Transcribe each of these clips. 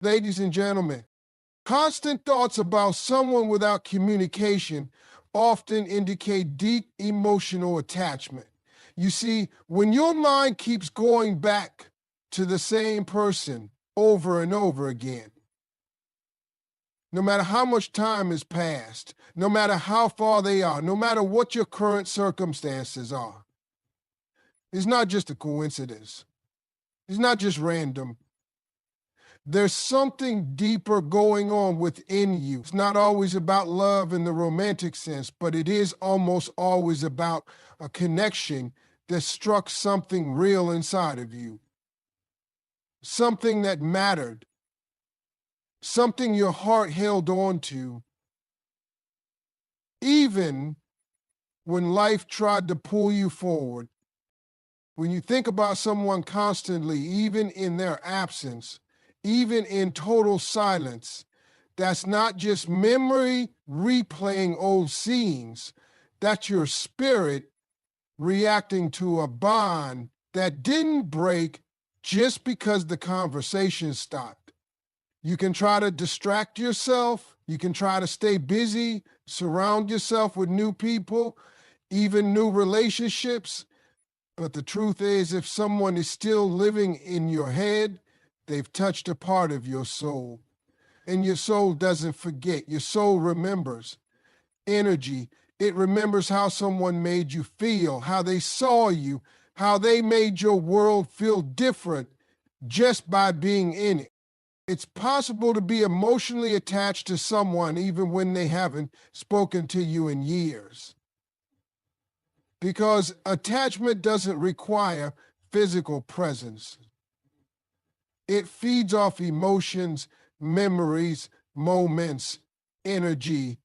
Ladies and gentlemen, constant thoughts about someone without communication often indicate deep emotional attachment. You see, when your mind keeps going back to the same person over and over again, no matter how much time has passed, no matter how far they are, no matter what your current circumstances are, it's not just a coincidence. It's not just random. There's something deeper going on within you. It's not always about love in the romantic sense, but it is almost always about a connection that struck something real inside of you, something that mattered, something your heart held on to, even when life tried to pull you forward. When you think about someone constantly, even in their absence, even in total silence, that's not just memory replaying old scenes. That's your spirit reacting to a bond that didn't break just because the conversation stopped. You can try to distract yourself. You can try to stay busy, surround yourself with new people, even new relationships. But the truth is, if someone is still living in your head, they've touched a part of your soul. And your soul doesn't forget. Your soul remembers energy. It remembers how someone made you feel, how they saw you, how they made your world feel different just by being in it. It's possible to be emotionally attached to someone even when they haven't spoken to you in years. Because attachment doesn't require physical presence. It feeds off emotions, memories, moments, energy.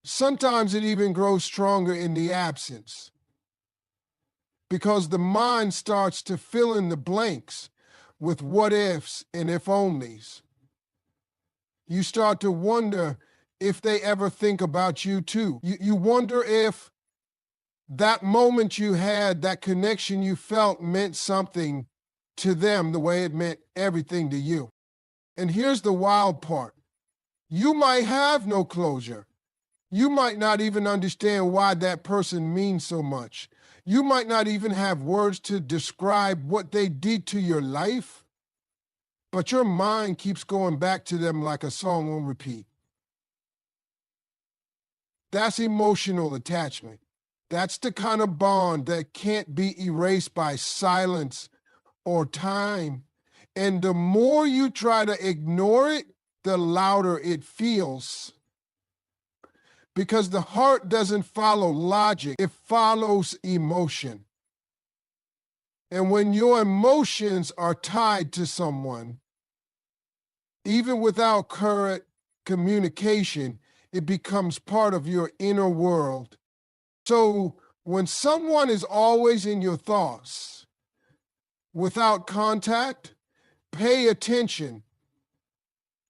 Sometimes it even grows stronger in the absence because the mind starts to fill in the blanks with what ifs and if onlys. You start to wonder if they ever think about you too. You wonder if that moment you had, that connection you felt meant something to them the way it meant everything to you. And here's the wild part. You might have no closure. You might not even understand why that person means so much. You might not even have words to describe what they did to your life, but your mind keeps going back to them like a song on repeat. That's emotional attachment. That's the kind of bond that can't be erased by silence or time. And the more you try to ignore it, the louder it feels. Because the heart doesn't follow logic, it follows emotion. And when your emotions are tied to someone, even without current communication, it becomes part of your inner world. So when someone is always in your thoughts, without contact, pay attention.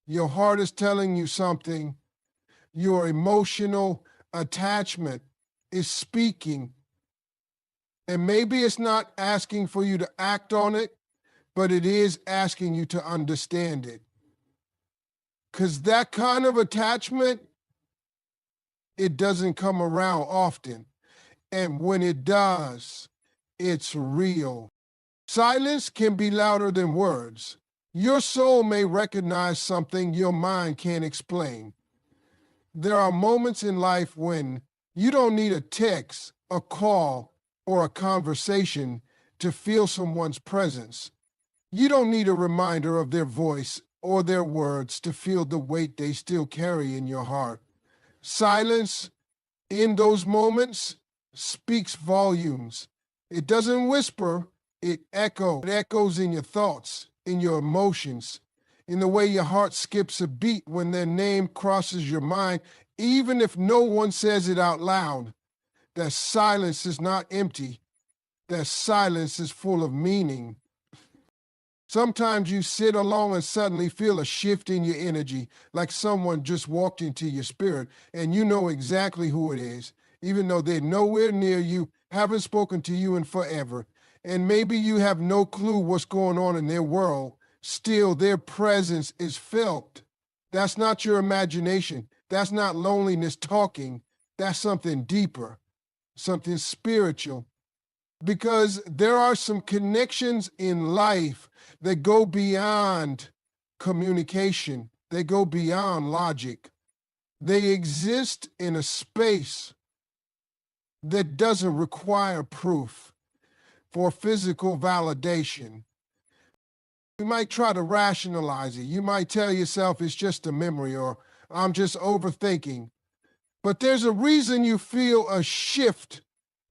Your heart is telling you something. Your emotional attachment is speaking. And maybe it's not asking for you to act on it, but it is asking you to understand it. Because that kind of attachment, it doesn't come around often. And when it does, it's real. Silence can be louder than words. Your soul may recognize something your mind can't explain. There are moments in life when you don't need a text, a call, or a conversation to feel someone's presence. You don't need a reminder of their voice or their words to feel the weight they still carry in your heart. Silence in those moments speaks volumes. It doesn't whisper, it echoes. It echoes in your thoughts, in your emotions, in the way your heart skips a beat when their name crosses your mind, even if no one says it out loud. That silence is not empty. That silence is full of meaning. Sometimes you sit alone and suddenly feel a shift in your energy, like someone just walked into your spirit, and you know exactly who it is, even though they're nowhere near you, haven't spoken to you in forever. And maybe you have no clue what's going on in their world. Still, their presence is felt. That's not your imagination. That's not loneliness talking. That's something deeper, something spiritual. Because there are some connections in life that go beyond communication. They go beyond logic. They exist in a space that doesn't require proof for physical validation. You might try to rationalize it. You might tell yourself it's just a memory or I'm just overthinking. But there's a reason you feel a shift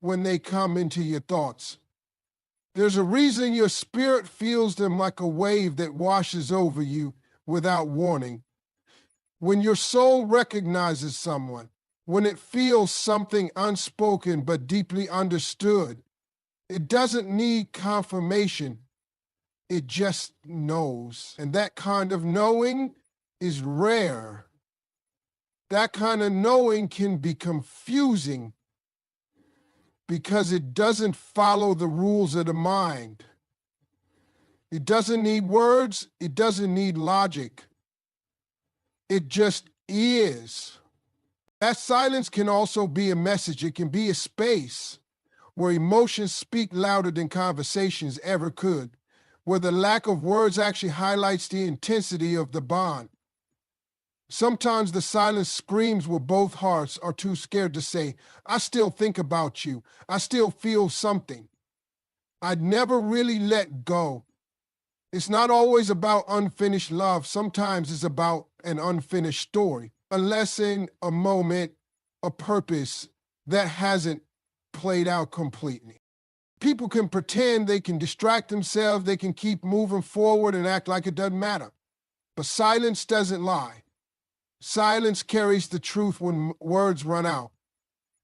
when they come into your thoughts. There's a reason your spirit feels them like a wave that washes over you without warning. When your soul recognizes someone, when it feels something unspoken but deeply understood, it doesn't need confirmation. It just knows. And that kind of knowing is rare. That kind of knowing can be confusing because it doesn't follow the rules of the mind. It doesn't need words. It doesn't need logic. It just is. That silence can also be a message. It can be a space where emotions speak louder than conversations ever could, where the lack of words actually highlights the intensity of the bond. Sometimes the silence screams where both hearts are too scared to say, I still think about you. I still feel something. I'd never really let go. It's not always about unfinished love. Sometimes it's about an unfinished story, a lesson, a moment, a purpose that hasn't played out completely. People can pretend, they can distract themselves, they can keep moving forward and act like it doesn't matter. But silence doesn't lie. Silence carries the truth when words run out.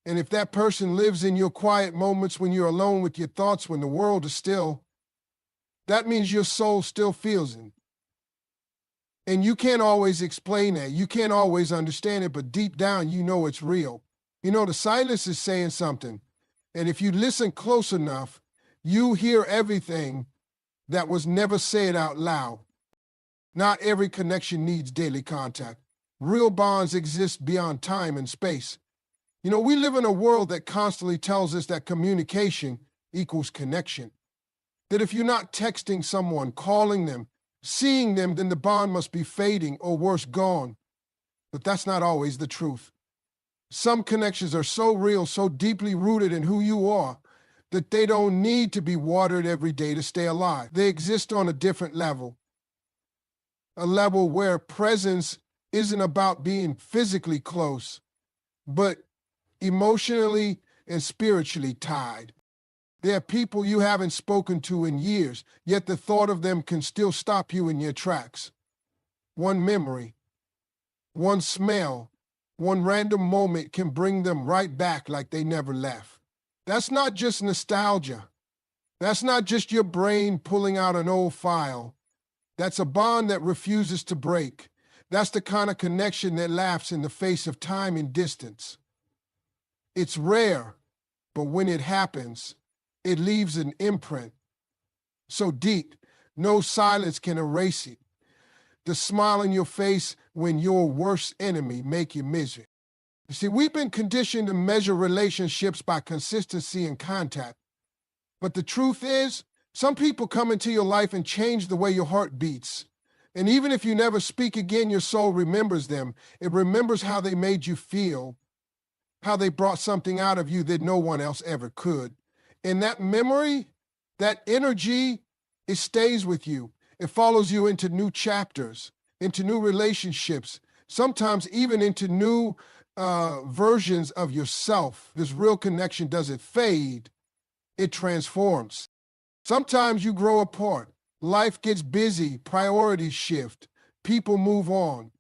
And if that person lives in your quiet moments when you're alone with your thoughts, when the world is still, that means your soul still feels it. And you can't always explain that. You can't always understand it, but deep down, you know it's real. You know, the silence is saying something. And if you listen close enough, you hear everything that was never said out loud. Not every connection needs daily contact. Real bonds exist beyond time and space. You know, we live in a world that constantly tells us that communication equals connection. That if you're not texting someone, calling them, seeing them, then the bond must be fading or worse, gone. But that's not always the truth. Some connections are so real, so deeply rooted in who you are, that they don't need to be watered every day to stay alive. They exist on a different level. A level where presence isn't about being physically close, but emotionally and spiritually tied. There are people you haven't spoken to in years, yet the thought of them can still stop you in your tracks. One memory, one smell, one random moment can bring them right back like they never left. That's not just nostalgia. That's not just your brain pulling out an old file. That's a bond that refuses to break. That's the kind of connection that laughs in the face of time and distance. It's rare, but when it happens, it leaves an imprint so deep, no silence can erase it. The smile on your face when your worst enemy make you miserable. You see, we've been conditioned to measure relationships by consistency and contact. But the truth is, some people come into your life and change the way your heart beats. And even if you never speak again, your soul remembers them. It remembers how they made you feel, how they brought something out of you that no one else ever could. And that memory, that energy, it stays with you. It follows you into new chapters, into new relationships, sometimes even into new versions of yourself. This real connection doesn't fade, it transforms. Sometimes you grow apart. Life gets busy, priorities shift, people move on.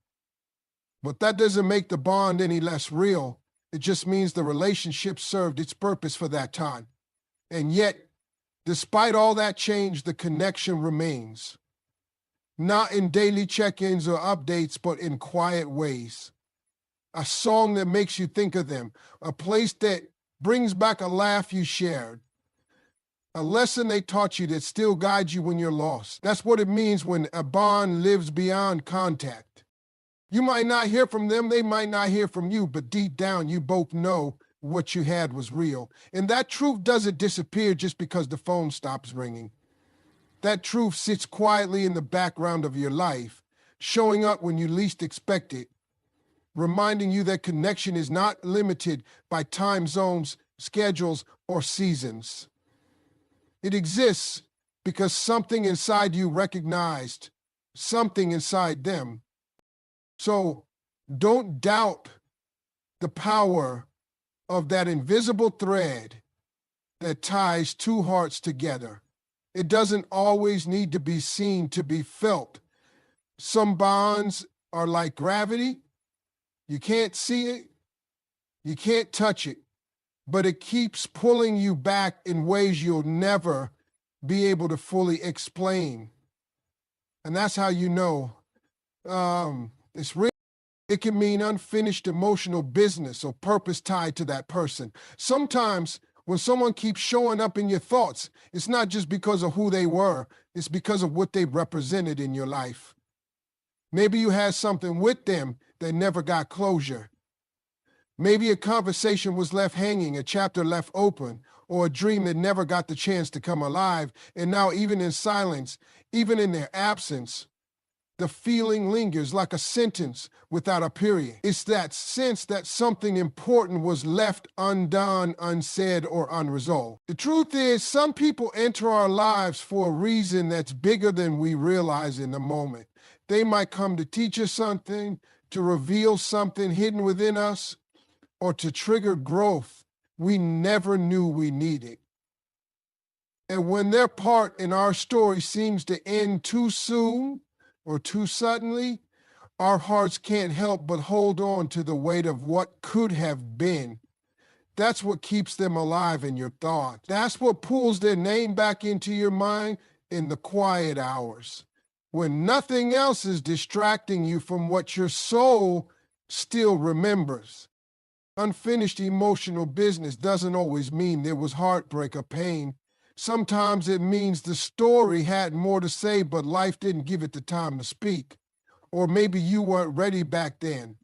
But that doesn't make the bond any less real. It just means the relationship served its purpose for that time. And yet, despite all that change, the connection remains. Not in daily check-ins or updates, but in quiet ways. A song that makes you think of them. A place that brings back a laugh you shared. a lesson they taught you that still guides you when you're lost. That's what it means when a bond lives beyond contact. You might not hear from them, they might not hear from you, but deep down you both know what you had was real. And that truth doesn't disappear just because the phone stops ringing. That truth sits quietly in the background of your life, showing up when you least expect it, reminding you that connection is not limited by time zones, schedules, or seasons. It exists because something inside you recognized something inside them. So don't doubt the power of that invisible thread that ties two hearts together. It doesn't always need to be seen to be felt. Some bonds are like gravity. You can't see it, you can't touch it, but it keeps pulling you back in ways you'll never be able to fully explain. And that's how you know it's real. It can mean unfinished emotional business or purpose tied to that person. Sometimes when someone keeps showing up in your thoughts, it's not just because of who they were, it's because of what they represented in your life. Maybe you had something with them that never got closure. Maybe a conversation was left hanging, a chapter left open, or a dream that never got the chance to come alive. And now even in silence, even in their absence, the feeling lingers like a sentence without a period. It's that sense that something important was left undone, unsaid, or unresolved. The truth is, some people enter our lives for a reason that's bigger than we realize in the moment. They might come to teach us something, to reveal something hidden within us, or to trigger growth we never knew we needed. And when their part in our story seems to end too soon or too suddenly, our hearts can't help but hold on to the weight of what could have been. That's what keeps them alive in your thoughts. That's what pulls their name back into your mind in the quiet hours, when nothing else is distracting you from what your soul still remembers. Unfinished emotional business doesn't always mean there was heartbreak or pain. Sometimes it means the story had more to say, but life didn't give it the time to speak. Or maybe you weren't ready back then.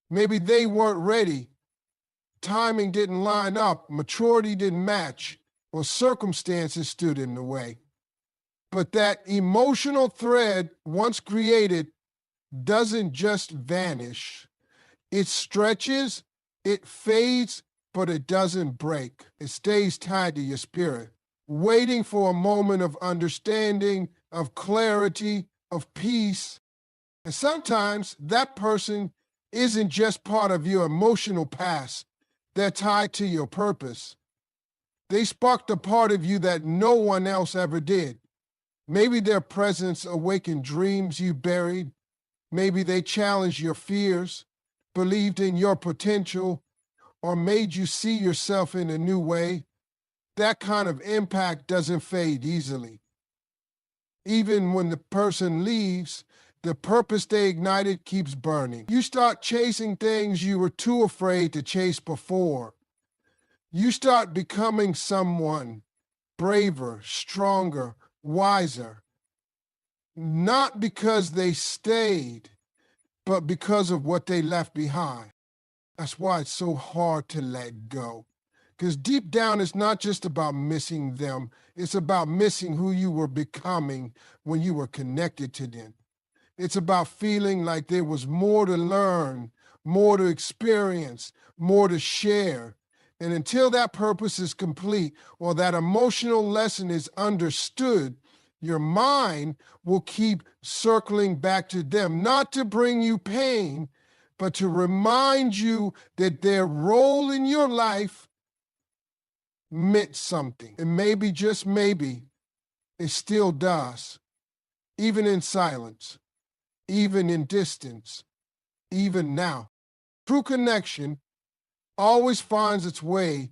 Maybe they weren't ready. Timing didn't line up, maturity didn't match, or circumstances stood in the way. But that emotional thread, once created, doesn't just vanish. It stretches, it fades, but it doesn't break. It stays tied to your spirit, waiting for a moment of understanding, of clarity, of peace. And sometimes that person isn't just part of your emotional past. They're tied to your purpose. They sparked a part of you that no one else ever did. Maybe their presence awakened dreams you buried. Maybe they challenged your fears, believed in your potential, or made you see yourself in a new way. That kind of impact doesn't fade easily. Even when the person leaves, the purpose they ignited keeps burning. You start chasing things you were too afraid to chase before. You start becoming someone braver, stronger, wiser. Not because they stayed, but because of what they left behind. That's why it's so hard to let go. Because deep down, it's not just about missing them. It's about missing who you were becoming when you were connected to them. It's about feeling like there was more to learn, more to experience, more to share. And until that purpose is complete or that emotional lesson is understood, your mind will keep circling back to them, not to bring you pain, but to remind you that their role in your life meant something. And maybe, just maybe, it still does, even in silence, even in distance, even now. True connection always finds its way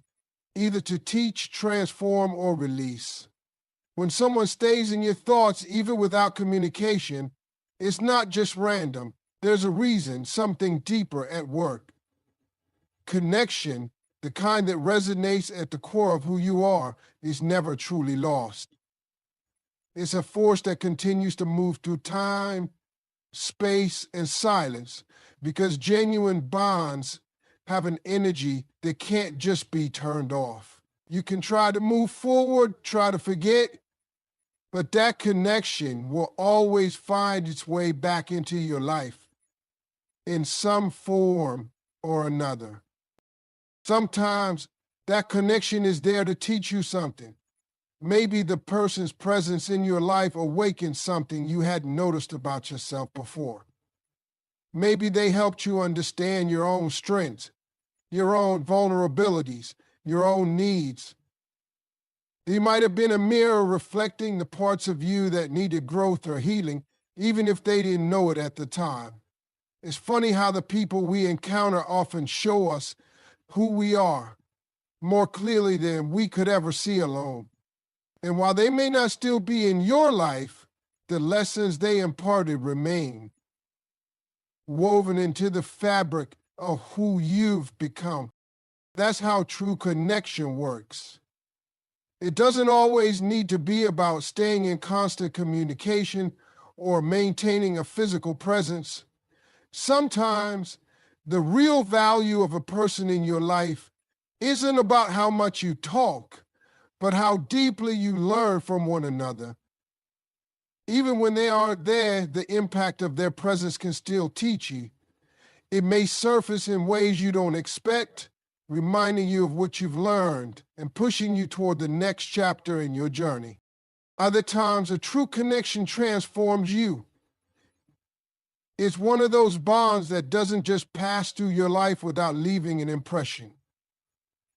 either to teach, transform, or release. When someone stays in your thoughts, even without communication, it's not just random. There's a reason, something deeper at work. Connection, the kind that resonates at the core of who you are, is never truly lost. It's a force that continues to move through time, space, and silence, because genuine bonds have an energy that can't just be turned off. You can try to move forward, try to forget, but that connection will always find its way back into your life in some form or another. Sometimes that connection is there to teach you something. Maybe the person's presence in your life awakens something you hadn't noticed about yourself before. Maybe they helped you understand your own strengths, your own vulnerabilities, your own needs. They might have been a mirror reflecting the parts of you that needed growth or healing, even if they didn't know it at the time. It's funny how the people we encounter often show us who we are more clearly than we could ever see alone. And while they may not still be in your life, the lessons they imparted remain, woven into the fabric of who you've become. That's how true connection works. It doesn't always need to be about staying in constant communication or maintaining a physical presence. Sometimes the real value of a person in your life isn't about how much you talk, but how deeply you learn from one another. Even when they aren't there, the impact of their presence can still teach you. It may surface in ways you don't expect, reminding you of what you've learned and pushing you toward the next chapter in your journey. Other times, a true connection transforms you. It's one of those bonds that doesn't just pass through your life without leaving an impression.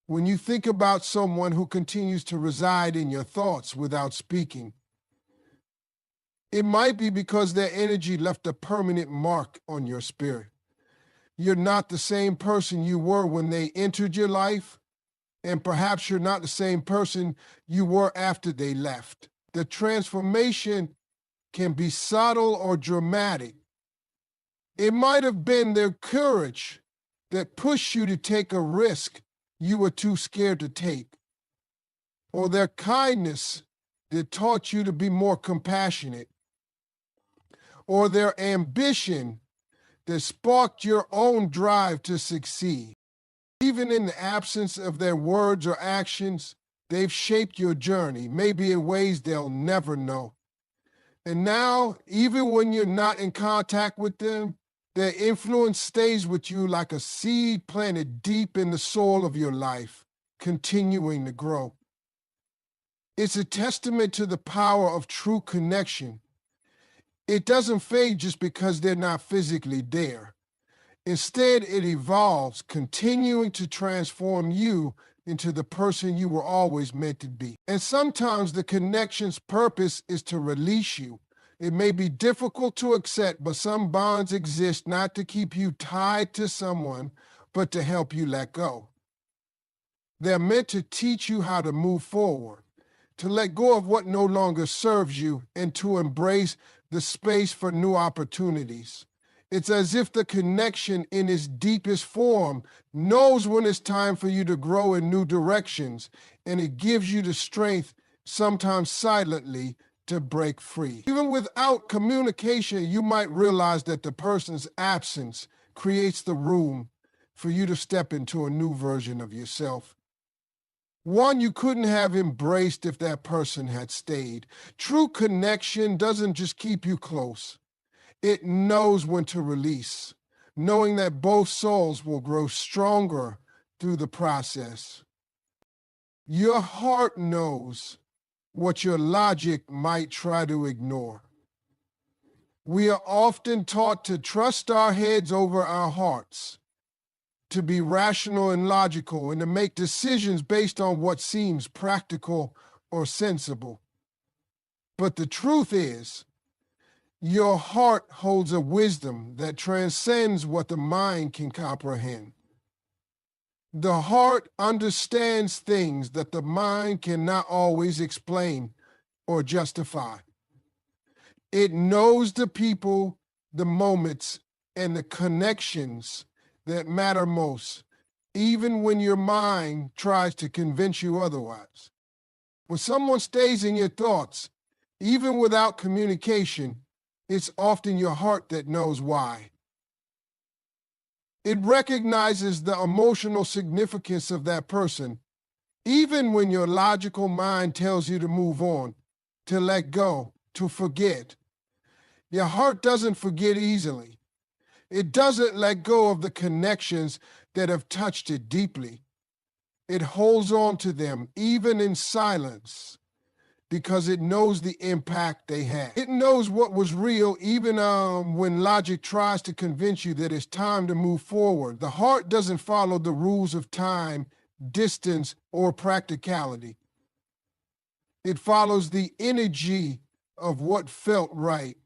When you think about someone who continues to reside in your thoughts without speaking, it might be because their energy left a permanent mark on your spirit. You're not the same person you were when they entered your life, and perhaps you're not the same person you were after they left. The transformation can be subtle or dramatic. It might have been their courage that pushed you to take a risk you were too scared to take, or their kindness that taught you to be more compassionate, or their ambition that sparked your own drive to succeed. Even in the absence of their words or actions, they've shaped your journey, maybe in ways they'll never know. And now, even when you're not in contact with them, their influence stays with you like a seed planted deep in the soil of your life, continuing to grow. It's a testament to the power of true connection. It doesn't fade just because they're not physically there. Instead, it evolves, continuing to transform you into the person you were always meant to be. And sometimes the connection's purpose is to release you. It may be difficult to accept, but some bonds exist not to keep you tied to someone, but to help you let go. They're meant to teach you how to move forward, to let go of what no longer serves you, and to embrace the space for new opportunities. It's as if the connection in its deepest form knows when it's time for you to grow in new directions, and it gives you the strength, sometimes silently, to break free. Even without communication, you might realize that the person's absence creates the room for you to step into a new version of yourself. One you couldn't have embraced if that person had stayed. True connection doesn't just keep you close. It knows when to release, knowing that both souls will grow stronger through the process. Your heart knows what your logic might try to ignore. We are often taught to trust our heads over our hearts, to be rational and logical, and to make decisions based on what seems practical or sensible. But the truth is, your heart holds a wisdom that transcends what the mind can comprehend. The heart understands things that the mind cannot always explain or justify. It knows the people, the moments, and the connections that matter most. even when your mind tries to convince you otherwise. When someone stays in your thoughts, even without communication, it's often your heart that knows why. It recognizes the emotional significance of that person, even when your logical mind tells you to move on, to let go, to forget. Your heart doesn't forget easily. It doesn't let go of the connections that have touched it deeply. It holds on to them, even in silence, because it knows the impact they had. It knows what was real, even when logic tries to convince you that it's time to move forward. The heart doesn't follow the rules of time, distance, or practicality. It follows the energy of what felt right,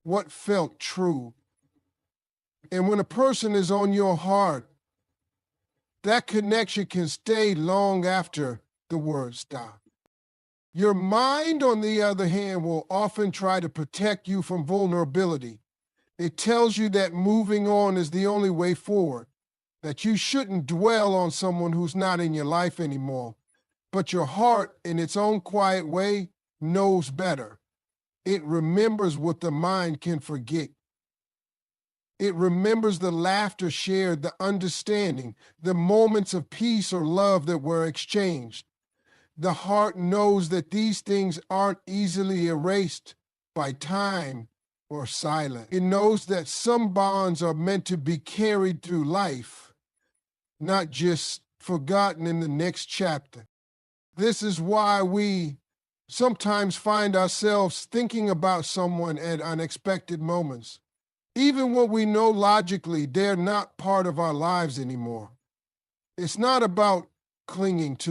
what felt true. And when a person is on your heart, that connection can stay long after the words stop. Your mind, on the other hand, will often try to protect you from vulnerability. It tells you that moving on is the only way forward, that you shouldn't dwell on someone who's not in your life anymore. But your heart, in its own quiet way, knows better. It remembers what the mind can forget. It remembers the laughter shared, the understanding, the moments of peace or love that were exchanged. The heart knows that these things aren't easily erased by time or silence. It knows that some bonds are meant to be carried through life, not just forgotten in the next chapter. This is why we sometimes find ourselves thinking about someone at unexpected moments, even when we know logically they're not part of our lives anymore. It's not about clinging to